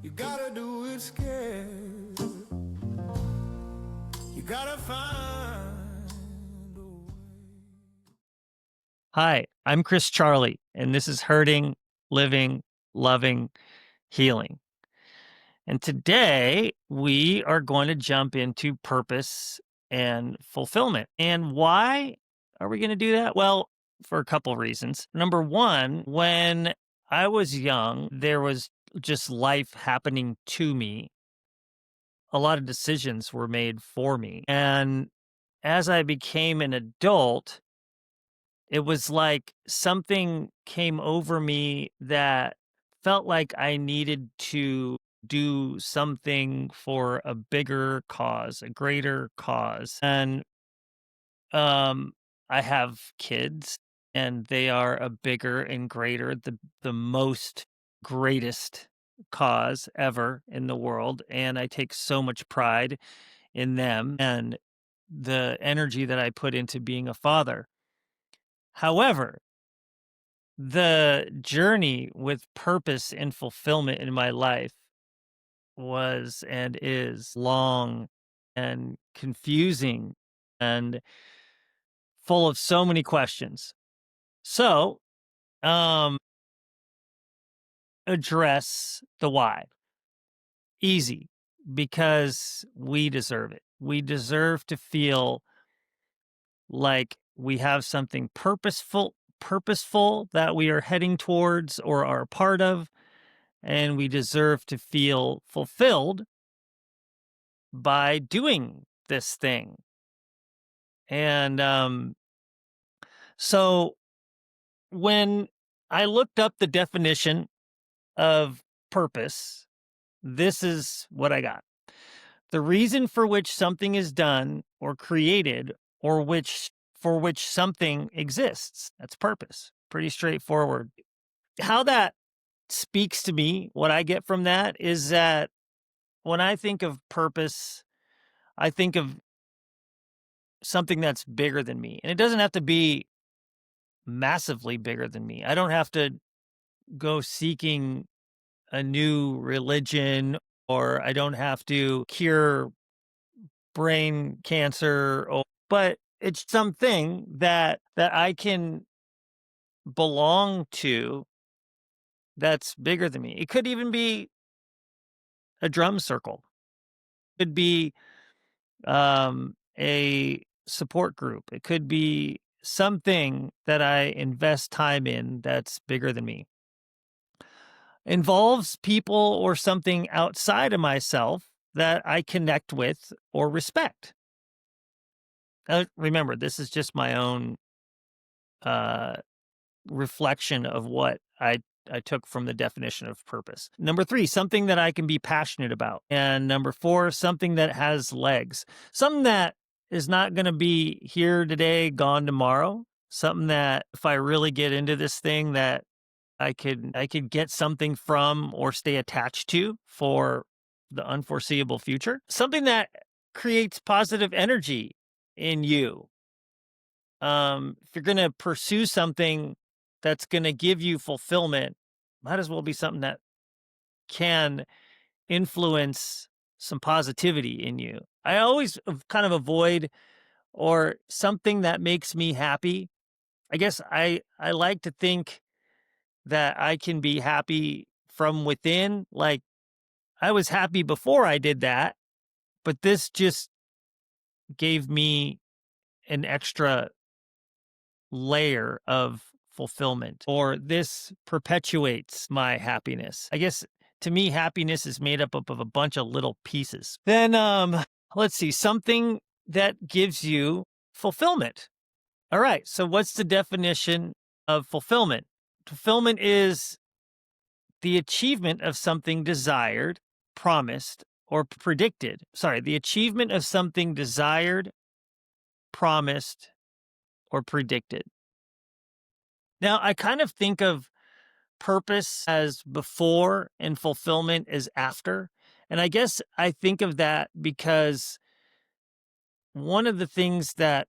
You gotta do it scared. You gotta find a way. Hi, I'm Chris Charlie, and this is Hurting, Living, Loving, Healing. And today we are going to jump into purpose and fulfillment. And why are we going to do that? Well, for a couple reasons. Number one, when I was young, there was just life happening to me. A lot of decisions were made for me. And as I became an adult, it was like something came over me that felt like I needed to do something for a bigger cause, a greater cause. And um I have kids and they are a bigger and greater, the most greatest cause ever in the world, and I take so much pride in them and the energy that I put into being a father. However, the journey with purpose and fulfillment in my life was and is long and confusing and full of so many questions. So, um, address the why. Easy, because we deserve it. We deserve to feel like we have something purposeful that we are heading towards or are a part of, and we deserve to feel fulfilled by doing this thing. And so when I looked up the definition of purpose, this is what I got. The reason for which something is done or created, or for which something exists. That's purpose. Pretty straightforward. How that speaks to me, what I get from that is that when I think of purpose, I think of something that's bigger than me. And it doesn't have to be massively bigger than me. I don't have to go seeking a new religion, or I don't have to cure brain cancer, but it's something that I can belong to that's bigger than me. It could even be a drum circle. It could be a support group. It could be something that I invest time in that's bigger than me. Involves people or something outside of myself that I connect with or respect. Remember, this is just my own uh, reflection of what I took from the definition of purpose. Number three, something that I can be passionate about. And number four, something that has legs. Something that is not going to be here today, gone tomorrow. Something that if I really get into this thing that I could get something from or stay attached to for the unforeseeable future. Something that creates positive energy in you. If you're going to pursue something that's going to give you fulfillment, might as well be something that can influence some positivity in you. I always kind of avoid or something that makes me happy. I guess I like to think that I can be happy from within. Like I was happy before I did that, but this just gave me an extra layer of fulfillment, or this perpetuates my happiness. I guess to me, happiness is made up of a bunch of little pieces. Then, let's see, something that gives you fulfillment. All right. So, what's the definition of fulfillment? Fulfillment is the achievement of something desired, promised, or predicted. Sorry, the achievement of something desired, promised, or predicted. Now, I kind of think of purpose as before and fulfillment as after. And I guess I think of that because one of the things that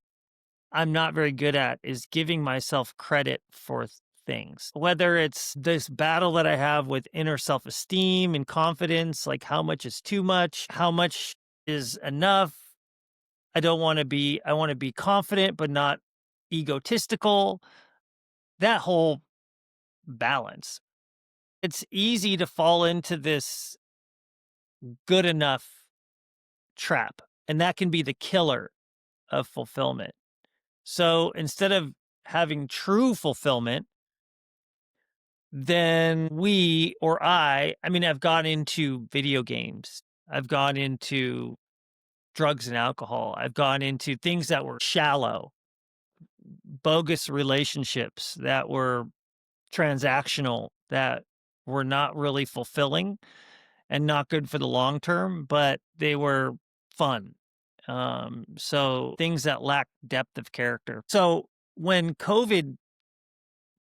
I'm not very good at is giving myself credit for things, whether it's this battle that I have with inner self-esteem and confidence, like how much is too much, how much is enough. I want to be confident, but not egotistical. That whole balance. It's easy to fall into this good enough trap, and that can be the killer of fulfillment. So instead of having true fulfillment, then I mean, I've gone into video games. I've gone into drugs and alcohol. I've gone into things that were shallow, bogus relationships that were transactional, that were not really fulfilling and not good for the long term, but they were fun. So things that lack depth of character. So when COVID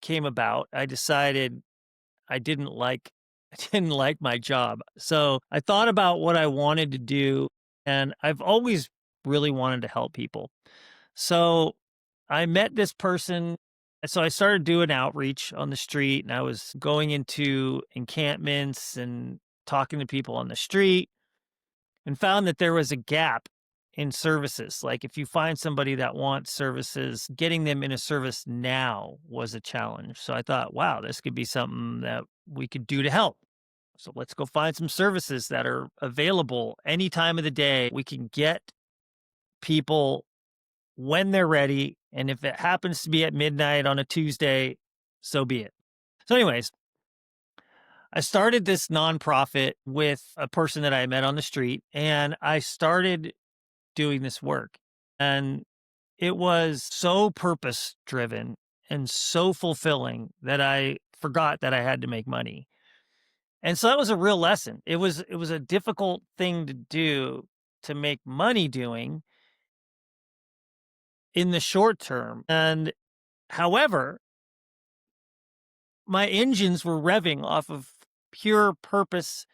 came about, I decided I didn't like I didn't like my job. So I thought about what I wanted to do, and I've always really wanted to help people. So I met this person. So I started doing outreach on the street, and I was going into encampments and talking to people on the street, and found that there was a gap in services. Like if you find somebody that wants services, getting them in a service now was a challenge. So I thought, wow, this could be something that we could do to help. So let's go find some services that are available any time of the day. We can get people when they're ready. And if it happens to be at midnight on a Tuesday, so be it. So, anyways, I started this nonprofit with a person that I met on the street, and I started doing this work. And it was so purpose driven and so fulfilling that I forgot that I had to make money. And so that was a real lesson. It was a difficult thing to do, to make money doing in the short term. And however, my engines were revving off of pure purpose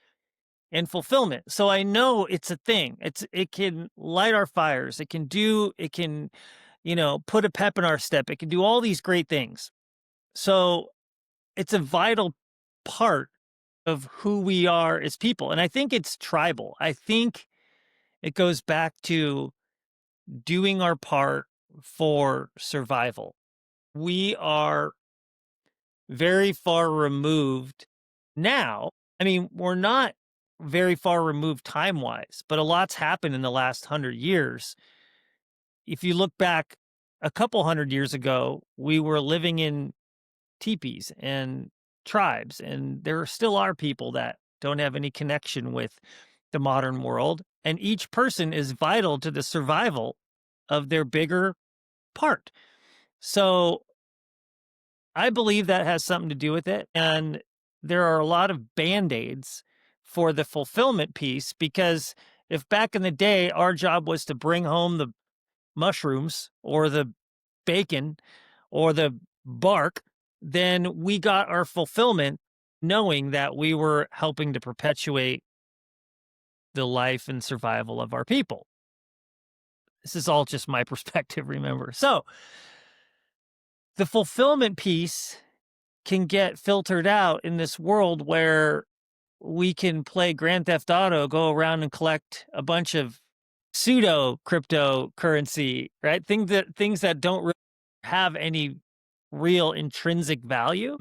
and fulfillment. So I know it's a thing. It can light our fires. It can, put a pep in our step. It can do all these great things. So it's a vital part of who we are as people. And I think it's tribal. I think it goes back to doing our part for survival. We are very far removed now. I mean, we're not very far removed time wise, but a lot's happened in the last 100 years. If you look back a couple 100 years ago, we were living in teepees and tribes, and there still are people that don't have any connection with the modern world. And each person is vital to the survival of their bigger part. So I believe that has something to do with it. And there are a lot of band-aids for the fulfillment piece, because if back in the day our job was to bring home the mushrooms or the bacon or the bark, then we got our fulfillment knowing that we were helping to perpetuate the life and survival of our people. This is all just my perspective, remember. So the fulfillment piece can get filtered out in this world where we can play Grand Theft Auto, go around and collect a bunch of pseudo cryptocurrency, right? Things that don't really have any real intrinsic value.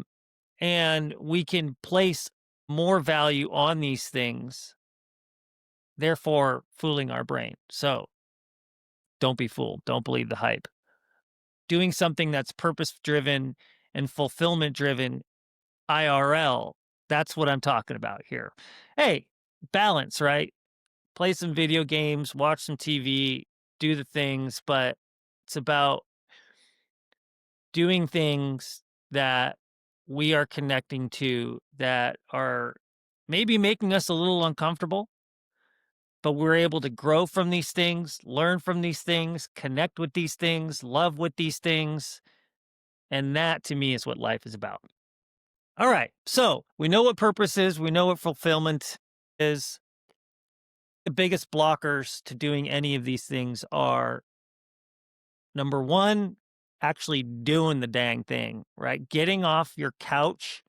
And we can place more value on these things, therefore fooling our brain. So don't be fooled. Don't believe the hype. Doing something that's purpose driven and fulfillment driven IRL, that's what I'm talking about here. Hey, balance, right? Play some video games, watch some TV, do the things, but it's about doing things that we are connecting to, that are maybe making us a little uncomfortable, but we're able to grow from these things, learn from these things, connect with these things, love with these things. And that to me is what life is about. All right. So we know what purpose is. We know what fulfillment is. The biggest blockers to doing any of these things are, number one, actually doing the dang thing, right? Getting off your couch,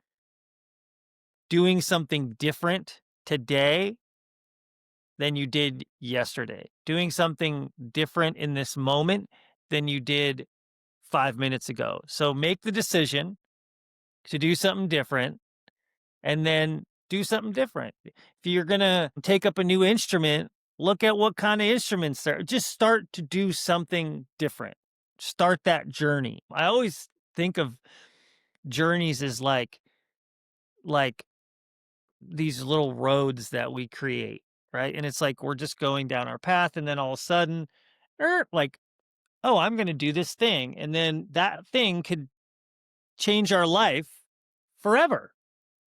doing something different today than you did yesterday, doing something different in this moment than you did 5 minutes ago. So make the decision to do something different and then do something different. If you're going to take up a new instrument, look at what kind of instruments there. Just start to do something different. Start that journey. I always think of journeys as like these little roads that we create, right? And it's like we're just going down our path and then all of a sudden like, oh, I'm going to do this thing, and then that thing could change our life forever.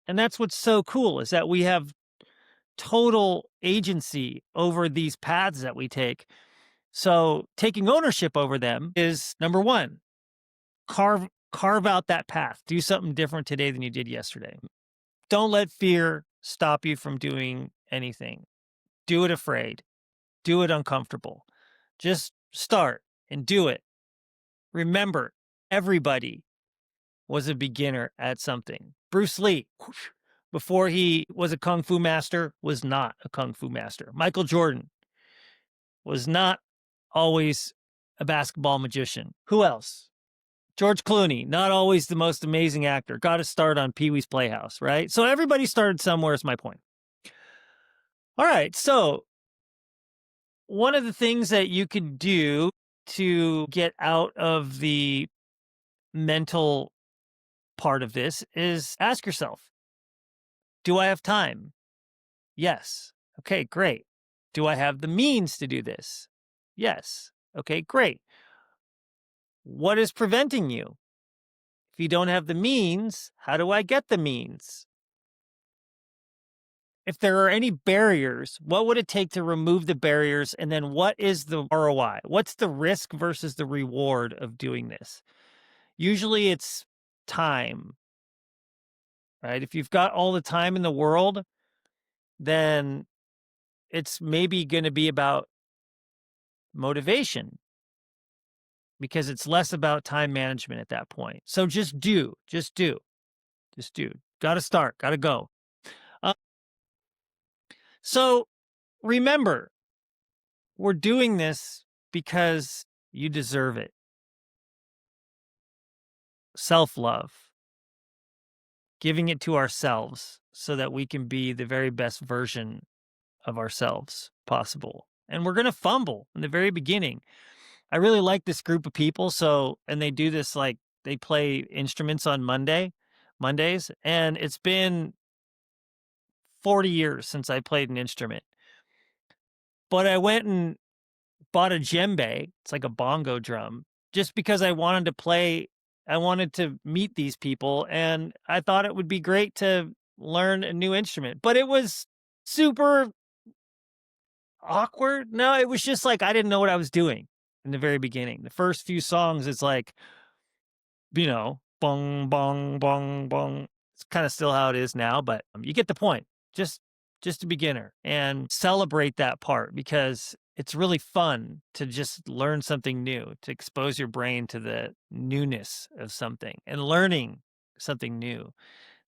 And that's what's so cool, is that we have total agency over these paths that we take. So taking ownership over them is number one. Carve out that path. Do something different today than you did yesterday. Don't let fear stop you from doing anything. Do it afraid. Do it uncomfortable. Just start and do it. Remember, everybody was a beginner at something. Bruce Lee, before he was a kung fu master, was not a kung fu master. Michael Jordan was not always a basketball magician. Who else? George Clooney, not always the most amazing actor. Got to start on Pee-wee's Playhouse, right? So everybody started somewhere is my point. All right, so one of the things that you could do to get out of the mental part of this is ask yourself, do I have time? Yes. Okay, great. Do I have the means to do this? Yes. Okay, great. What is preventing you? If you don't have the means, how do I get the means? If there are any barriers, what would it take to remove the barriers? And then what is the ROI? What's the risk versus the reward of doing this? Usually it's time, right? If you've got all the time in the world, then it's maybe going to be about motivation, because it's less about time management at that point. So just do. Got to start, got to go. So remember, we're doing this because you deserve it. Self-love, giving it to ourselves so that we can be the very best version of ourselves possible. And we're going to fumble in the very beginning. I really like this group of people. And they do this, like, they play instruments on Mondays, and it's been 40 years since I played an instrument. But I went and bought a djembe. It's like a bongo drum, just because I wanted to play. I wanted to meet these people, and I thought it would be great to learn a new instrument. But it was super awkward. No, it was just like I didn't know what I was doing in the very beginning. The first few songs, it's like, bong, bong, bong, bong. It's kind of still how it is now, but you get the point. Just a beginner, and celebrate that part, because it's really fun to just learn something new, to expose your brain to the newness of something, and learning something new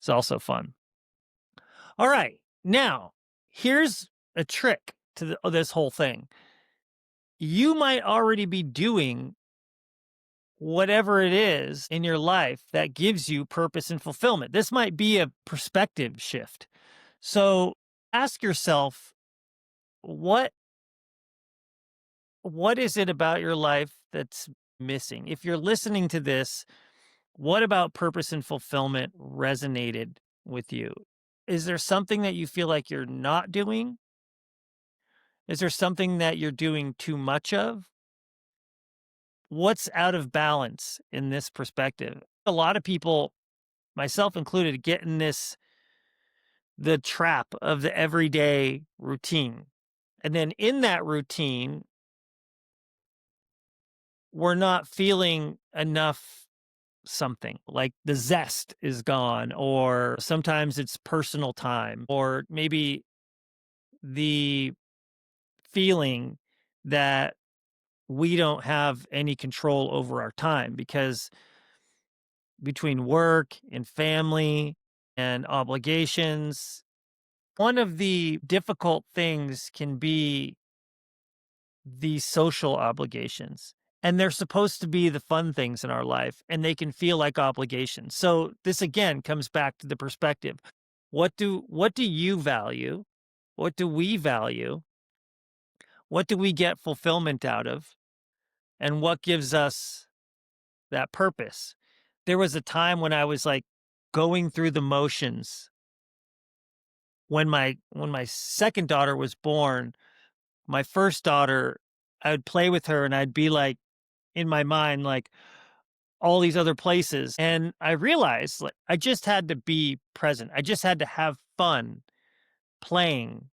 is also fun. All right. Now, here's a trick to this whole thing. You might already be doing whatever it is in your life that gives you purpose and fulfillment. This might be a perspective shift. So ask yourself, what is it about your life that's missing? If you're listening to this, what about purpose and fulfillment resonated with you? Is there something that you feel like you're not doing? Is there something that you're doing too much of? What's out of balance in this perspective? A lot of people, myself included, get in the trap of the everyday routine. And then in that routine, we're not feeling enough something, like the zest is gone, or sometimes it's personal time, or maybe the feeling that we don't have any control over our time because between work and family and obligations, one of the difficult things can be these social obligations. And they're supposed to be the fun things in our life, and they can feel like obligations. So this again comes back to the perspective. What do you value? What do we value? What do we get fulfillment out of? And what gives us that purpose? There was a time when I was like going through the motions when my second daughter was born. My first daughter, I would play with her and I'd be like in my mind like all these other places, and I realized like I just had to be present. I just had to have fun playing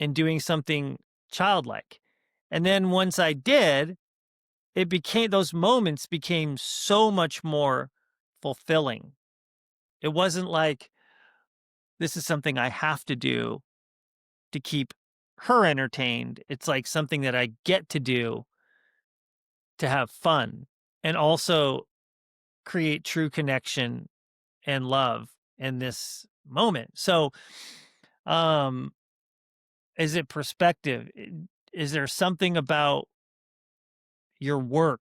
and doing something childlike. And then once I did, it became those moments became so much more fulfilling. It wasn't like this is something I have to do to keep her entertained. It's like something that I get to do to have fun and also create true connection and love in this moment. So, um, is it perspective? Is there something about your work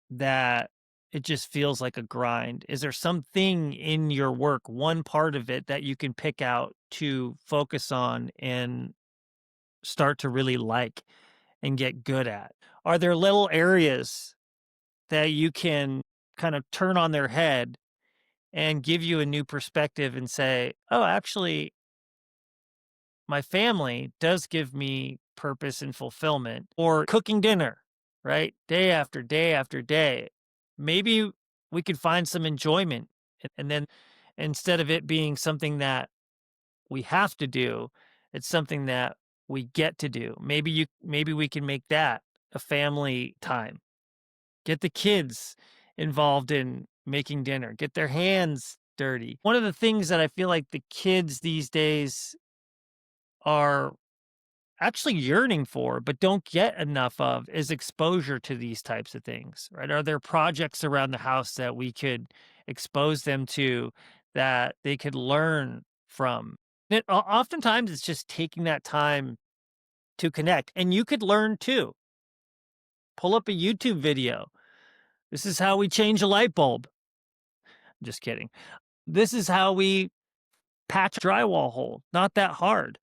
that it just feels like a grind? Is there something in your work, one part of it that you can pick out to focus on and start to really like and get good at? Are there little areas that you can kind of turn on their head and give you a new perspective and say, oh, actually, my family does give me purpose and fulfillment, or cooking dinner, right? Day after day after day. Maybe we could find some enjoyment. And then instead of it being something that we have to do, it's something that we get to do. Maybe we can make that a family time. Get the kids involved in making dinner, get their hands dirty. One of the things that I feel like the kids these days are actually yearning for, but don't get enough of, is exposure to these types of things, right? Are there projects around the house that we could expose them to that they could learn from? Oftentimes it's just taking that time to connect, and you could learn too. Pull up a YouTube video. This is how we change a light bulb. Just kidding. This is how we patch a drywall hole. Not that hard.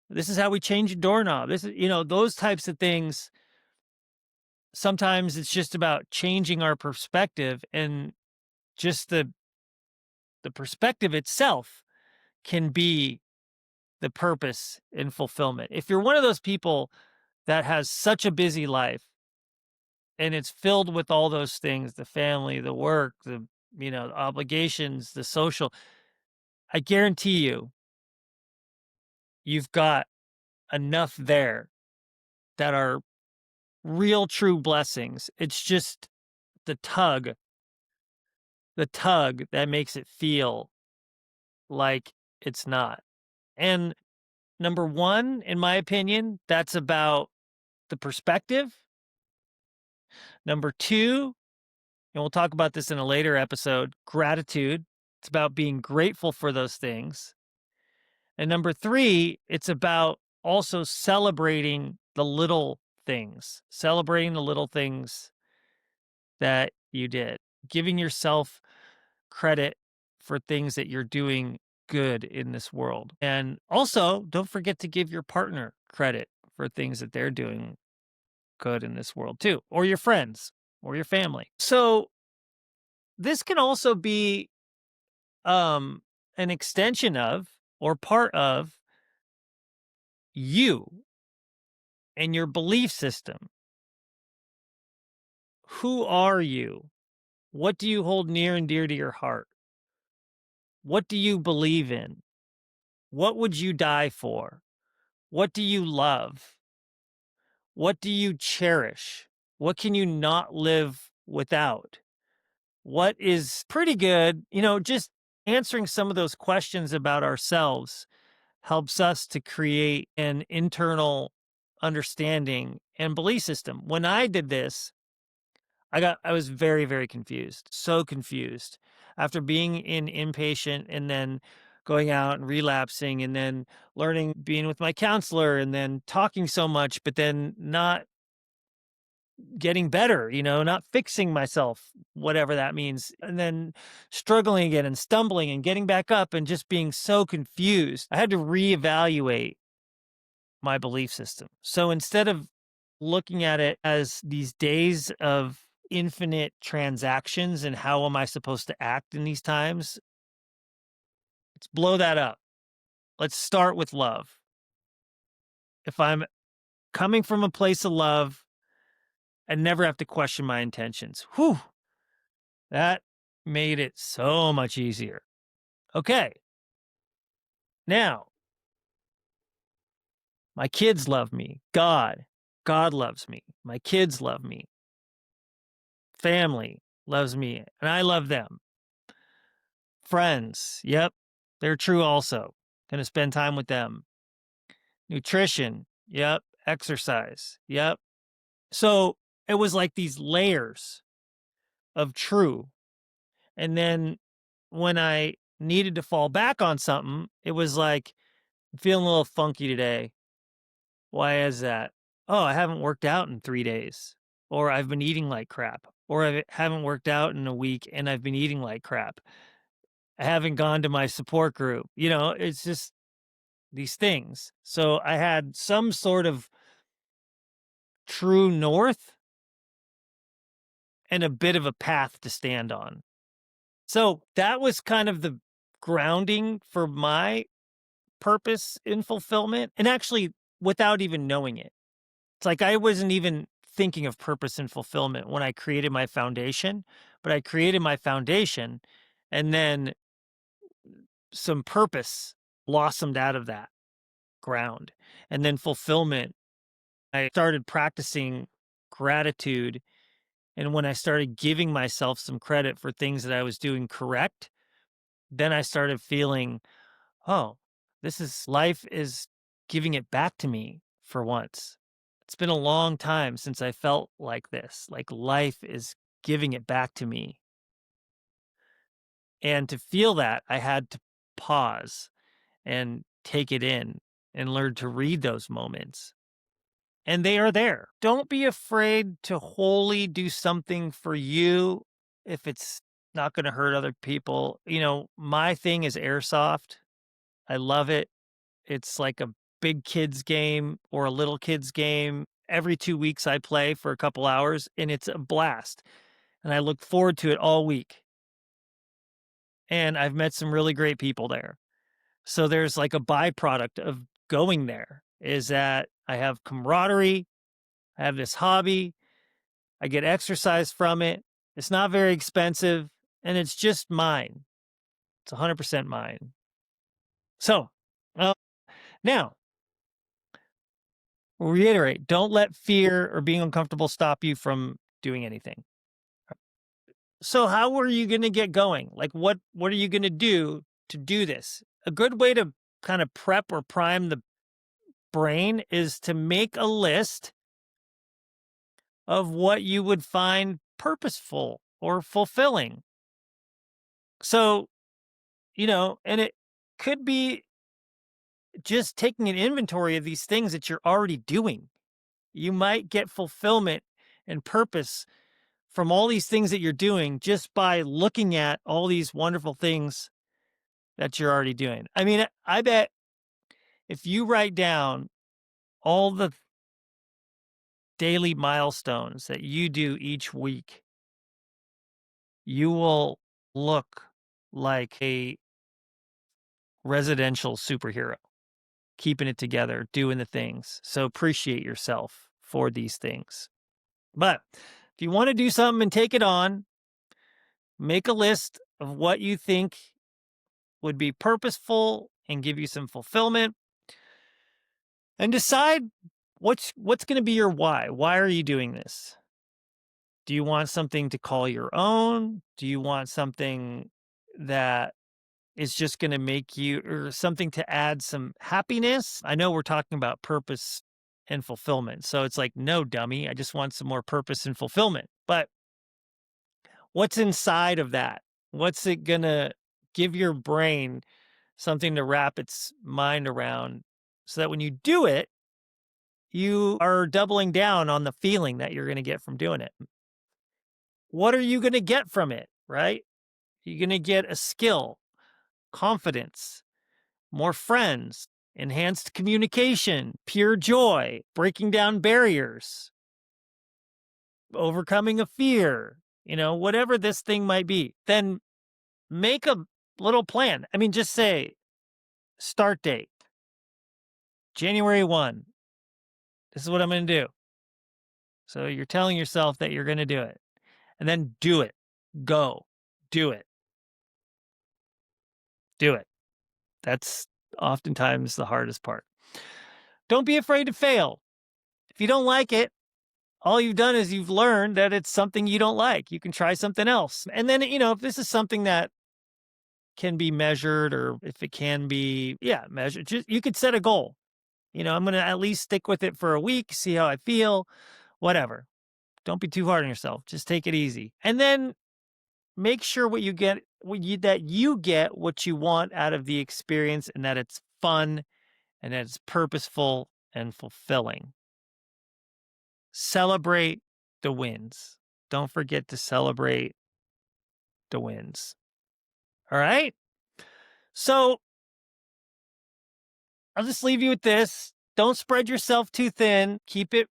This is how we change a doorknob. This is, those types of things. Sometimes it's just about changing our perspective, and just the perspective itself can be the purpose and fulfillment. If you're one of those people that has such a busy life and it's filled with all those things, the family, the work, the obligations, the social, I guarantee you've got enough there that are real true blessings. It's just the tug that makes it feel like it's not. And number one, in my opinion, that's about the perspective. Number two, and we'll talk about this in a later episode, gratitude. It's about being grateful for those things. And number three, it's about also celebrating the little things that you did, giving yourself credit for things that you're doing good in this world. And also, don't forget to give your partner credit for things that they're doing good in this world too, or your friends or your family. So, this can also be an extension of or part of you and your belief system. Who are you? What do you hold near and dear to your heart? What do you believe in? What would you die for? What do you love? What do you cherish? What can you not live without? What is pretty good? Just answering some of those questions about ourselves helps us to create an internal understanding and belief system. When I did this, I was very, very confused, so confused after being in inpatient and then going out and relapsing and then learning, being with my counselor and then talking so much, but then not getting better, not fixing myself, whatever that means, and then struggling again and stumbling and getting back up and just being so confused. I had to reevaluate my belief system. So instead of looking at it as these days of infinite transactions and how am I supposed to act in these times, let's blow that up. Let's start with love. If I'm coming from a place of love, I never have to question my intentions. Whew, that made it so much easier. Okay. Now, my kids love me. God loves me. My kids love me. Family loves me, and I love them. Friends, yep, they're true also. Gonna spend time with them. Nutrition, yep. Exercise, yep. So it was like these layers of true. And then when I needed to fall back on something, it was like, I'm feeling a little funky today. Why is that? Oh, I haven't worked out in 3 days, or I've been eating like crap, or I haven't worked out in a week and I've been eating like crap. I haven't gone to my support group. It's just these things. So I had some sort of true north and a bit of a path to stand on. So that was kind of the grounding for my purpose in fulfillment. And actually, without even knowing it, it's like I wasn't even thinking of purpose and fulfillment when I created my foundation, but I created my foundation and then some purpose blossomed out of that ground. And then fulfillment, I started practicing gratitude. And when I started giving myself some credit for things that I was doing correct, then I started feeling, oh, life is giving it back to me for once. It's been a long time since I felt like this, like life is giving it back to me. And to feel that, I had to pause and take it in and learn to read those moments. And they are there. Don't be afraid to wholly do something for you if it's not going to hurt other people. My thing is airsoft. I love it. It's like a big kids game or a little kids game. Every 2 weeks I play for a couple hours and it's a blast. And I look forward to it all week. And I've met some really great people there. So there's like a byproduct of going there is that I have camaraderie. I have this hobby. I get exercise from it. It's not very expensive and it's just mine. It's 100% mine. So, uh, now reiterate, don't let fear or being uncomfortable stop you from doing anything. So how are you going to get going? Like what are you going to do this? A good way to kind of prep or prime the brain is to make a list of what you would find purposeful or fulfilling. So, and it could be just taking an inventory of these things that you're already doing. You might get fulfillment and purpose from all these things that you're doing just by looking at all these wonderful things that you're already doing. I mean, I bet if you write down all the daily milestones that you do each week, you will look like a residential superhero, keeping it together, doing the things. So appreciate yourself for these things. But if you want to do something and take it on, make a list of what you think would be purposeful and give you some fulfillment and decide what's going to be your why. Why are you doing this? Do you want something to call your own? Do you want something that is just going to make you or something to add some happiness? I know we're talking about purpose and fulfillment. So it's like, no, dummy, I just want some more purpose and fulfillment. But what's inside of that? What's it gonna give your brain something to wrap its mind around so that when you do it, you are doubling down on the feeling that you're going to get from doing it? What are you going to get from it, right? You're going to get a skill, confidence, more friends, enhanced communication, pure joy, breaking down barriers, overcoming a fear, whatever this thing might be. Then make a little plan. I mean, just say start date, January 1. This is what I'm going to do. So you're telling yourself that you're going to do it, and then do it. Go do it. Do it. That's oftentimes the hardest part. Don't be afraid to fail. If you don't like it, all you've done is you've learned that it's something you don't like. You can try something else. And then, if this is something that can be measured, or if it can be, measured, you could set a goal. I'm going to at least stick with it for a week, see how I feel, whatever. Don't be too hard on yourself. Just take it easy. And then make sure that you get what you want out of the experience, and that it's fun and that it's purposeful and fulfilling. Celebrate the wins. Don't forget to celebrate the wins. All right? So I'll just leave you with this. Don't spread yourself too thin. Keep it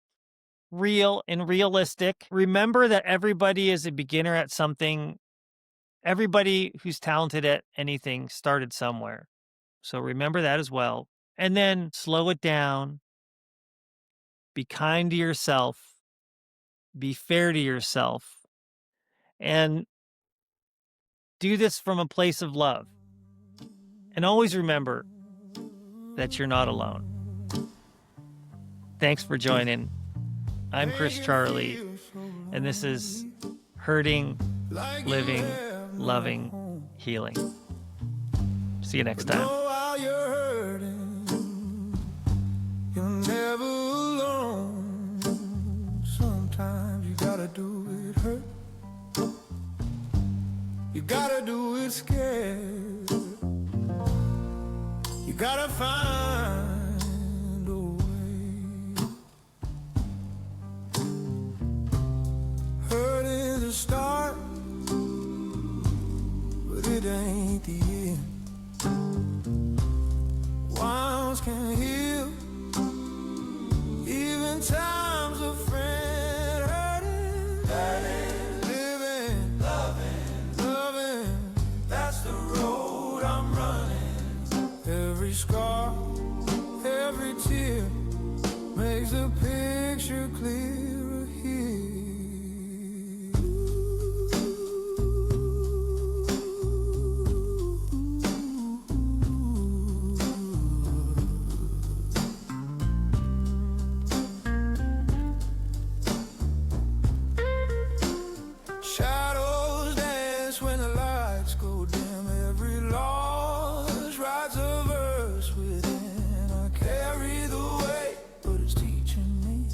real and realistic. Remember that everybody is a beginner at something. Everybody who's talented at anything started somewhere. So remember that as well. And then slow it down. Be kind to yourself. Be fair to yourself. And do this from a place of love. And always remember that you're not alone. Thanks for joining. I'm Chris Charlie, and this is Hurting, Living, Loving, Healing. See you next time. While you're hurting, you're never alone. Sometimes you gotta do it hurt. You gotta do it scared. You gotta find a way. Hurt is the start, but it ain't the end. Wounds can heal, even times a friend. Hurting, living, loving, that's the road I'm running. Every scar, every tear makes the picture clearer here. Shadows dance when the lights go dim. Every loss writes a verse within. I carry the weight, but it's teaching me.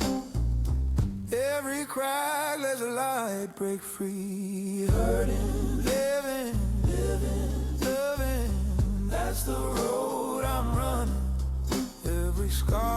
Every crack lets a light break free. Hurting, living, loving, that's the road I'm running. Every scar